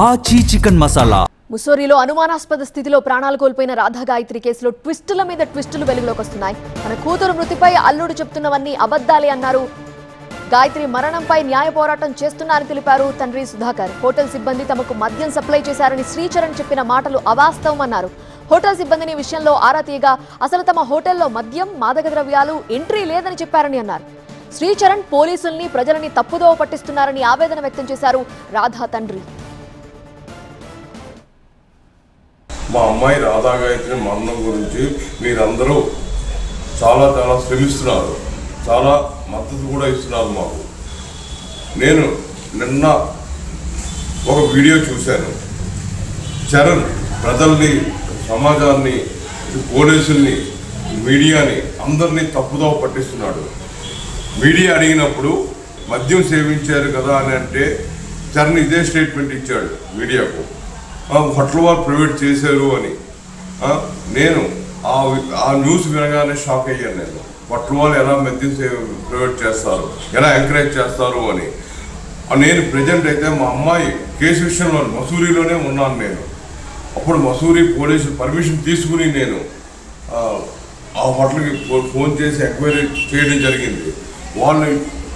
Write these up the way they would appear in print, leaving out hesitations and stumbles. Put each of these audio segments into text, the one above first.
ఆచి చికెన్ మసాలా. ముస్సోరిలో అనుమానాస్పద స్థితిలో ప్రాణాలు కోల్పోయిన రాధా గాయత్రి కేసులో ట్విస్టుల మీద ట్విస్టులు వెలుగులోకి వస్తున్నాయి. తన కూతురు మృతిపై అల్లుడు చెప్తున్నవన్నీ అబద్ధాలే అన్నారు. గాయత్రి మరణంపై న్యాయ పోరాటం చేస్తున్నారని తెలిపారు తండ్రి సుధాకర్. హోటల్ సిబ్బంది తమకు మద్యం సప్లై చేశారని శ్రీచరణ్ చెప్పిన మాటలు అవాస్తవమన్నారు. హోటల్ సిబ్బందిని విషయంలో ఆరా తీయగా అసలు తమ హోటల్లో మద్యం, మాదక ద్రవ్యాలు ఎంట్రీ లేదని చెప్పారని అన్నారు. శ్రీచరణ్ పోలీసుల్ని, ప్రజలని తప్పుదోవ పట్టిస్తున్నారని ఆవేదన వ్యక్తం చేశారు రాధా తండ్రి. మా అమ్మాయి రాధా గాయత్రి మరణం గురించి మీరందరూ చాలా శ్రమిస్తున్నారు, చాలా మద్దతు కూడా ఇస్తున్నారు మాకు. నేను నిన్న ఒక వీడియో చూశాను. చరణ్ ప్రజల్ని, సమాజాన్ని, పోలీసుల్ని, మీడియాని అందరినీ తప్పుదోవ పట్టిస్తున్నాడు. మీడియా అడిగినప్పుడు మద్యం సేవించారు కదా అని అంటే చరణ్ ఇదే స్టేట్మెంట్ ఇచ్చాడు మీడియాకు, హోటల్ వారు ప్రైవేట్ చేశారు అని. నేను ఆ న్యూస్ వినగానే షాక్ అయ్యాను. నేను హోటల్ వాళ్ళు ఎలా మద్యం ప్రైవేట్ చేస్తారు, ఎలా ఎంకరేజ్ చేస్తారు అని. నేను ప్రజెంట్ అయితే మా అమ్మాయి కేసు విషయంలో మసూరిలోనే ఉన్నాను. నేను అప్పుడు మసూరి పోలీసులు పర్మిషన్ తీసుకుని నేను ఆ హోటల్కి ఫోన్ చేసి ఎంక్వైరీ చేయడం జరిగింది. వాళ్ళు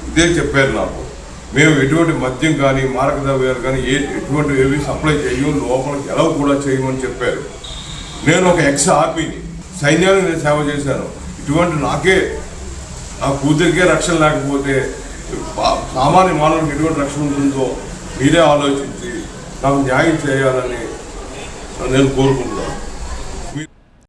ఇదే చెప్పారు నాకు, మేము ఎటువంటి మద్యం కానీ మారక ద్రవ్యాలు కానీ ఎటువంటి ఏవి సప్లై చేయము, లోపలికి ఎలా కూడా చేయమని చెప్పారు. నేను ఒక ఎక్స్ ఆర్మీని, సైన్యాన్ని నేను సేవ చేశాను. ఇటువంటి నా కూతురికే రక్షణ లేకపోతే సామాన్య మానవునికి ఎటువంటి రక్షణ ఉంటుందో మీరే ఆలోచించి నాకు న్యాయం చేయాలని నేను కోరుకుంటున్నాను.